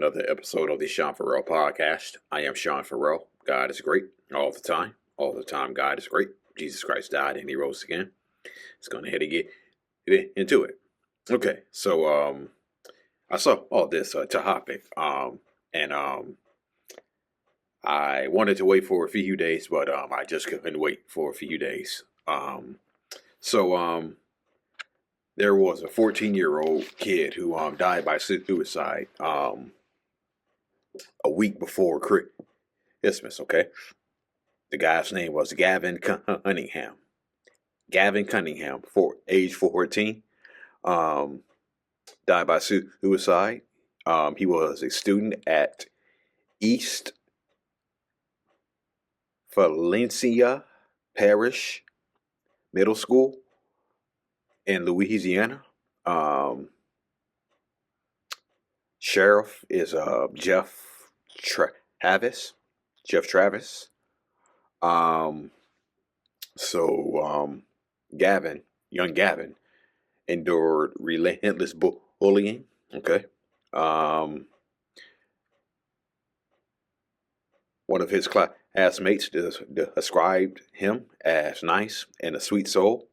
another episode of the Sean Farrell podcast. I am Sean Farrell. God is great all the time. All the time, God is great. Jesus Christ died and he rose again. Let's go ahead and get into it. Okay, so I saw all this topic, and I wanted to wait for a few days, but I just couldn't wait for a few days. So there was a 14-year-old kid who died by suicide a week before Christmas. Okay, the guy's name was Gavyn Cunningham. Gavyn Cunningham, age 14, died by suicide. He was a student at East Valencia Parish Middle School in Louisiana. Sheriff is Jeff Travis. Young Gavyn, endured relentless bullying. Okay. One of his classmates described him as nice and a sweet soul.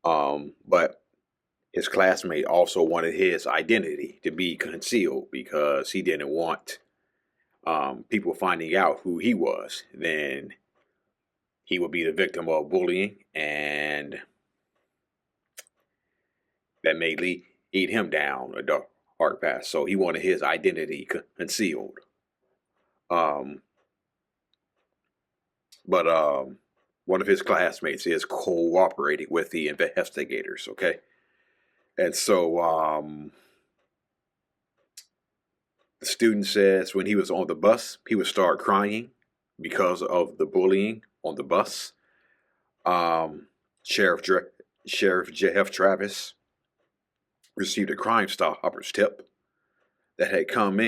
But his classmate also wanted his identity to be concealed because he didn't want people finding out who he was. Then he would be the victim of bullying, and that may lead him down a dark path. So he wanted his identity concealed. But one of his classmates is cooperating with the investigators. Okay. And so the student says when he was on the bus, he would start crying because of the bullying on the bus. Sheriff Jeff Travis received a Crime Stoppers tip that came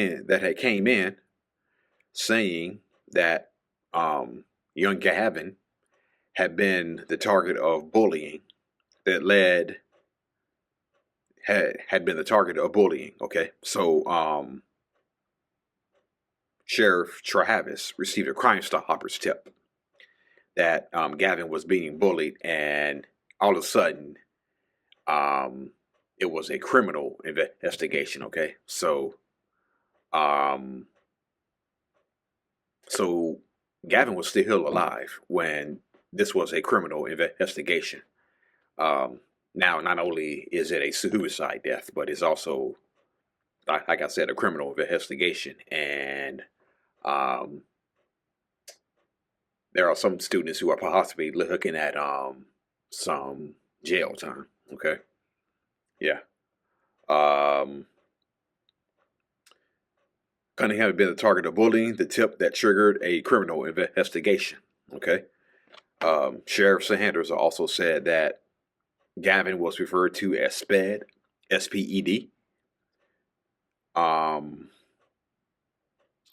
in saying that young Gavyn had been the target of bullying had been the target of bullying. Okay, so Sheriff Travis received a Crime Stoppers tip that Gavyn was being bullied, and all of a sudden, it was a criminal investigation. Okay, so Gavyn was still alive when this was a criminal investigation. Now, not only is it a suicide death, but it's also, like I said, a criminal investigation. And there are some students who are possibly looking at some jail time. Okay. Yeah. Cunningham had been the target of bullying, the tip that triggered a criminal investigation. Okay. Sheriff Sanders also said that Gavyn was referred to as SPED, S-P-E-D,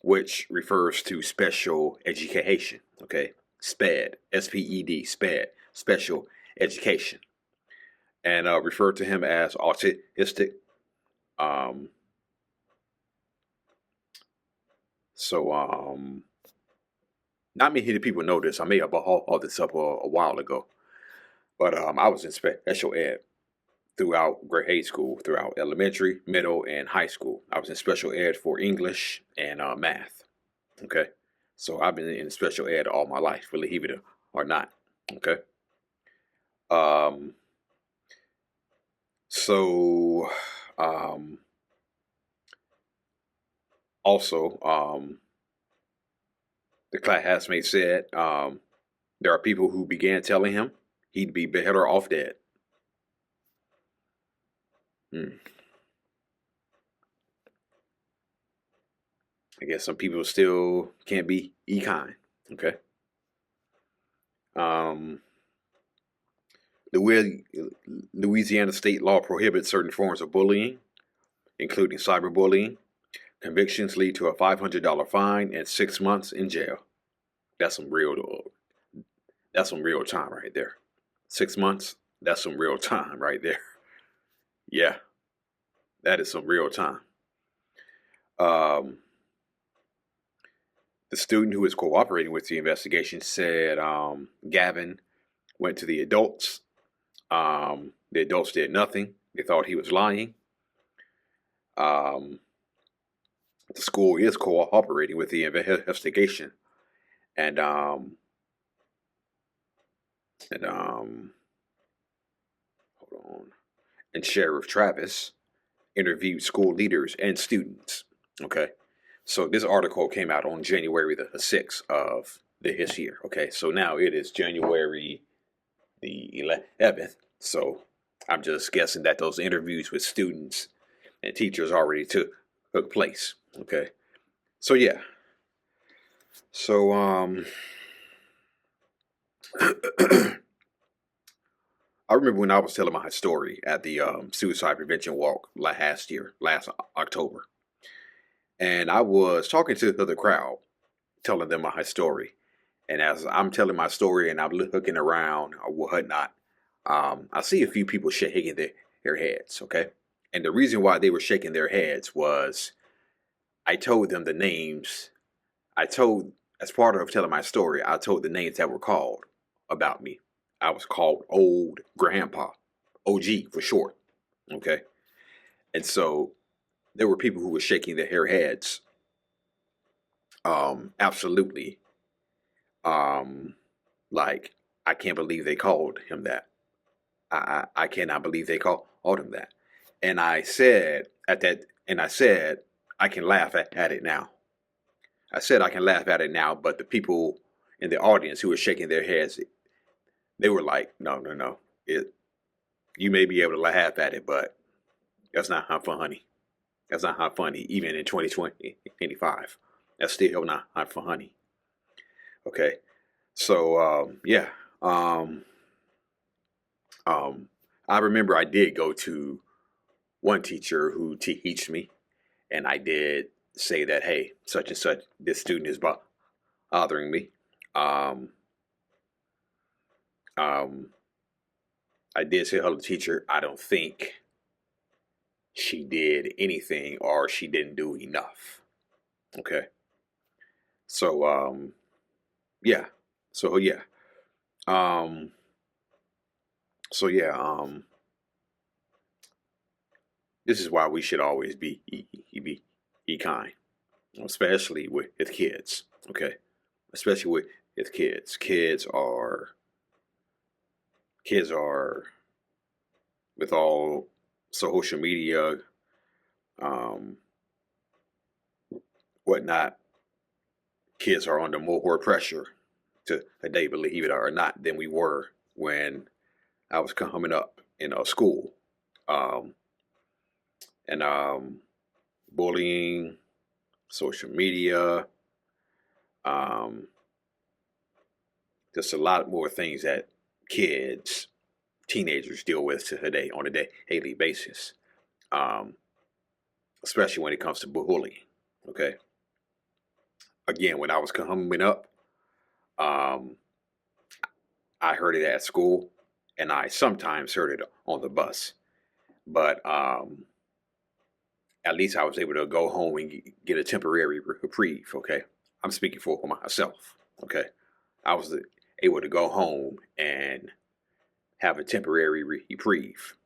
which refers to special education. Okay, SPED, S-P-E-D, SPED, special education, and referred to him as autistic. Not many people know this. I may have brought this up a while ago. But I was in special ed throughout grade school, throughout elementary, middle, and high school. I was in special ed for English and math. Okay, so I've been in special ed all my life, believe it or not. Okay. Also, the classmate said there are people who began telling him he'd be better off dead. I guess some people still can't be kind. Okay. Louisiana state law prohibits certain forms of bullying, including cyberbullying. Convictions lead to a $500 fine and 6 months in jail. That's some real time right there. 6 months, that's some real time right there. Yeah, that is some real time. Um, the student who was cooperating with the investigation said Gavyn went to the adults. The adults did nothing. They thought he was lying. Um, the school is cooperating with the investigation, and and hold on. And Sheriff Travis interviewed school leaders and students. Okay, so this article came out on January the 6th of this year. Okay, so now it is January the 11th. So I'm just guessing that those interviews with students and teachers already took place. Okay, so yeah, so I remember when I was telling my story at the suicide prevention walk last year, last October, and I was talking to the crowd, telling them my story. And as I'm telling my story and I'm looking around or whatnot, I see a few people shaking their heads. Okay, and the reason why they were shaking their heads was I told them the names. I told, as part of telling my story, I told the names that were called about me. I was called Old Grandpa, OG for short. Okay. And so there were people who were shaking their heads. Absolutely. Um, like, I can't believe they called him that. I cannot believe they called him that. And I said I can laugh at it now. I said I can laugh at it now, but the people in the audience who were shaking their heads, they were like, no, no, no. You may be able to laugh at it, but that's not how funny. That's not how funny, even in 2025. That's still not funny. Okay. So, yeah. Um, I remember I did go to one teacher who teached me, and I did say that, hey, such and such, this student is bothering me. Um, um, I did say hello to the teacher. I don't think she did anything or she didn't do enough. Okay. So yeah. So yeah. Um so yeah, this is why we should always be kind, especially with kids. Okay. Especially with kids. Kids are with all social media, um whatnot, kids are under more pressure today, believe it or not, than we were when I was coming up in school. Um, and Bullying, social media, um, just a lot more things that kids, teenagers deal with today on a daily basis, um, especially when it comes to bullying. Okay. Again, when I was coming up, um, I heard it at school, and I sometimes heard it on the bus. But at least I was able to go home and get a temporary reprieve. Okay, I'm speaking for myself. Okay, I was able to go home and have a temporary reprieve.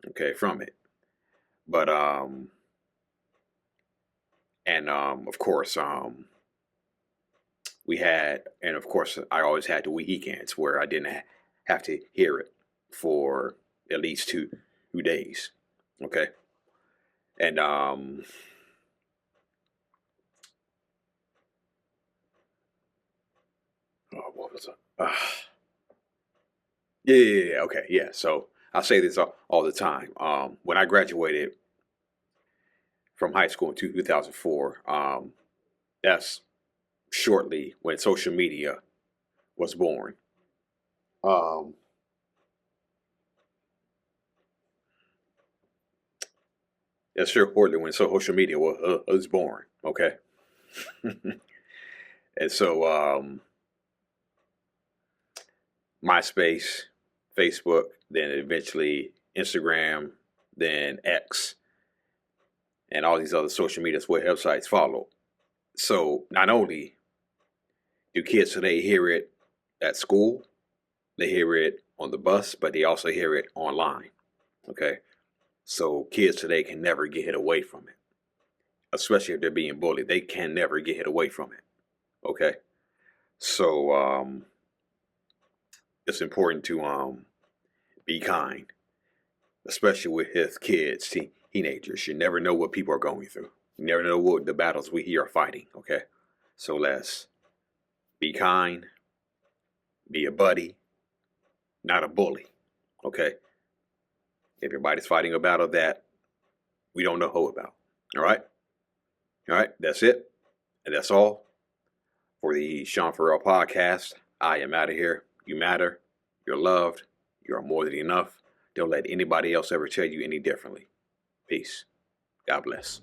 Okay, from it. But and of course we had, and of course I always had the weekends where I didn't have to hear it for at least 2 days. Okay, and oh, what was it? Yeah. Okay. Yeah. So I say this all the time. When I graduated from high school in 2004, that's shortly when social media was born. Um, that's shortly when social media was born. Okay. And so MySpace, Facebook, then eventually Instagram, then X, and all these other social media websites follow. So not only do kids today hear it at school, they hear it on the bus, but they also hear it online. Okay. So kids today can never get away from it, especially if they're being bullied. They can never get away from it. Okay. So it's important to be kind, especially with his kids, teenagers. You never know what people are going through. You never know what the battles we here are fighting. Okay. So let's be kind, be a buddy, not a bully. Okay. Everybody's fighting a battle that we don't know about. All right. All right. That's it. And that's all for the Sean Farrell podcast. I am out of here. You matter. You're loved. You are more than enough. Don't let anybody else ever tell you any differently. Peace. God bless.